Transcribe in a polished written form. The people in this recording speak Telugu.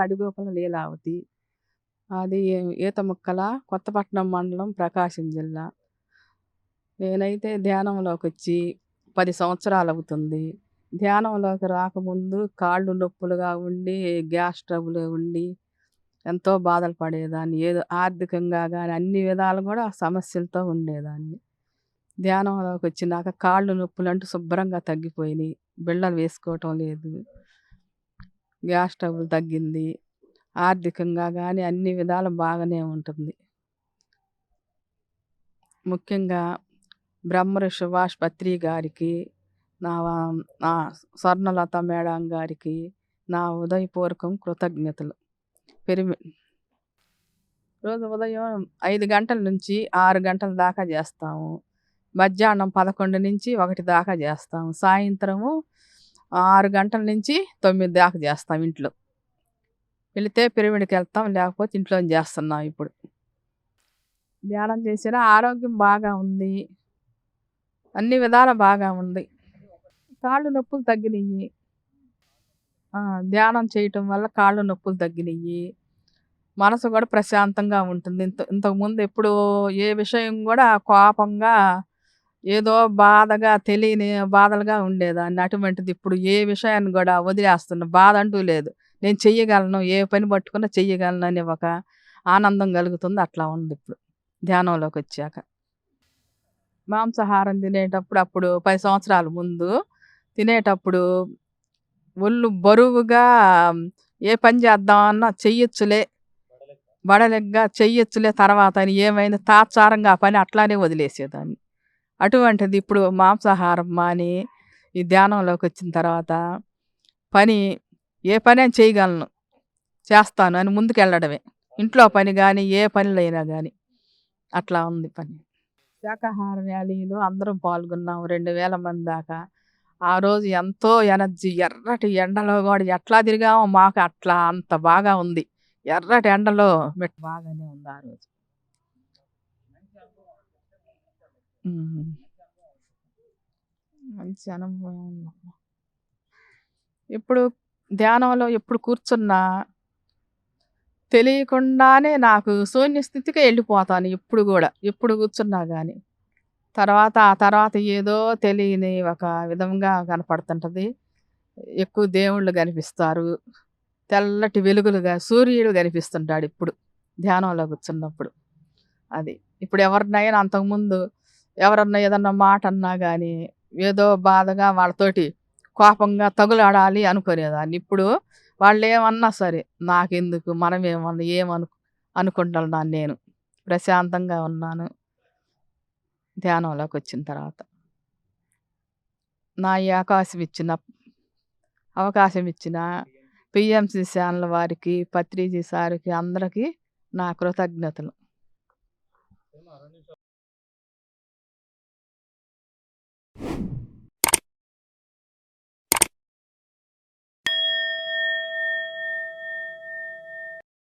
అడిగోపల లీలావతి. అది ఈతముక్కల, కొత్తపట్నం మండలం, ప్రకాశం జిల్లా. నేనైతే ధ్యానంలోకొచ్చి 10 సంవత్సరాలవుతుంది. ధ్యానంలోకి రాకముందు కాళ్ళు నొప్పులుగా ఉండి, గ్యాస్ ట్రబుల్ ఉండి, ఎంతో బాధలు పడేదాన్ని. ఏదో ఆర్థికంగా గాని అన్ని విధాలు గూడా సమస్యలతో ఉండేదాన్ని. ధ్యానంలోకొచ్చినాక కాళ్ళు నొప్పులంటూ శుభ్రంగా తగ్గిపోయినియి. బిళ్ళలు వేసుకోవటం లేదు. గ్యాస్ ట్రబుల్ తగ్గింది. ఆర్థికంగా గాని అన్ని విధాలు బాగానే ఉంటుంది. ముఖ్యంగా బ్రహ్మర్షి సుభాష్ పత్రి గారికి, నా నా స్వర్ణలత మేడం గారికి నా ఉదయపూర్వకం కృతజ్ఞతలు. పెరిమి రోజు ఉదయం 5 గంటల నుంచి 6 గంటల దాకా చేస్తాము. మధ్యాహ్నం 11 నుంచి 1 దాకా చేస్తాము. సాయంత్రము 6 గంటల నుంచి 9 దాకా చేస్తాం ఇంట్లో. వెళితే పిరమిడ్‌కెళ్తాం. లేకపోతే ఇంట్లోనే చేస్తున్నాం ఇప్పుడు. ధ్యానం చేసినా ఆరోగ్యం బాగా ఉంది. అన్ని విధాలా బాగా ఉంది. కాళ్ళు నొప్పులు తగ్గినియి. ధ్యానం చేయటం వల్ల కాళ్ళు నొప్పులు తగ్గినియి. మనసు కూడా ప్రశాంతంగా ఉంటుంది. ఇంతకుముందు ఎప్పుడూ ఏ విషయం కూడా కోపంగా, ఏదో బాధగా, తెలియని బాధలుగా ఉండేదాన్ని. అటువంటిది ఇప్పుడు ఏ విషయాన్ని కూడా వదిలేస్తున్నా. బాధ అంటూ లేదు. నేను చెయ్యగలను, ఏ పని పట్టుకున్నా చెయ్యగలను అనే ఒక ఆనందం కలుగుతుంది. అట్లా ఉంది ఇప్పుడు ధ్యానంలోకొచ్చాక. మాంసాహారం తినేటప్పుడు అప్పుడు 10 సంవత్సరాల ముందు తినేటప్పుడు ఒళ్ళు బరువుగా, ఏ పని చేద్దామన్నా చెయ్యొచ్చులే, బడలిగ్గా చెయ్యొచ్చులే తర్వాత అని ఏమైనా తాత్సారంగా ఆ పని అట్లానే వదిలేసేదాన్ని. అటువంటిది ఇప్పుడు మాంసాహారం మాని ఈ ధ్యానంలోకొచ్చిన తర్వాత పని ఏ పనైనా చేయగలను, చేస్తాను అని ముందుకెళ్ళడమే. ఇంట్లో పని గాని, ఏ పనులైనా గాని. అట్లా ఉంది పని. శాకాహార ర్యాలీలో అందరం పాల్గొన్నాం. 2000 మంది దాకా. ఆ రోజు ఎంతో ఎనర్జీ, ఎర్రటి ఎండలో గూడా ఎట్లా తిరిగామో మాకు అట్లా అంత బాగా ఉంది. ఎర్రటి ఎండలో బాగానే ఉంది ఆ రోజు. హ్మ్. మంచి అనుభవం ఉందమ్మా. ఇప్పుడు ధ్యానంలో ఎప్పుడు కూర్చున్నా తెలియకుండానే నాకు శూన్య స్థితికే ఎళ్ళిపోతాను ఎప్పుడు గూడా. ఎప్పుడు కూర్చున్నా గాని. ఆ తర్వాత ఏదో తెలియని ఒక విధంగా కనపడుతుంటది. ఎక్కువ దేవుళ్ళు కనిపిస్తారు. తెల్లటి వెలుగులుగా సూర్యుడు కనిపిస్తుంటాడు ఇప్పుడు ధ్యానంలో కూర్చున్నప్పుడు. అది. ఇప్పుడు ఎవరినైనా అంతకుముందు ఎవరన్నా ఏదన్నా మాట అన్నా గాని, ఏదో బాధగా వాళ్ళతోటి కోపంగా తగులాడాలి అనుకునేదాన్ని. ఇప్పుడు వాళ్ళేమన్నా సరే నాకెందుకు, మనమేమన్నా అనుకుంటున్నాను నేను. ప్రశాంతంగా ఉన్నాను ధ్యానంలోకొచ్చిన తర్వాత. నా ఈ అవకాశం ఇచ్చిన పిఎంసి ఛానల్ వారికి, పత్రిజీ సార్‌కి అందరికి నా కృతజ్ఞతలు.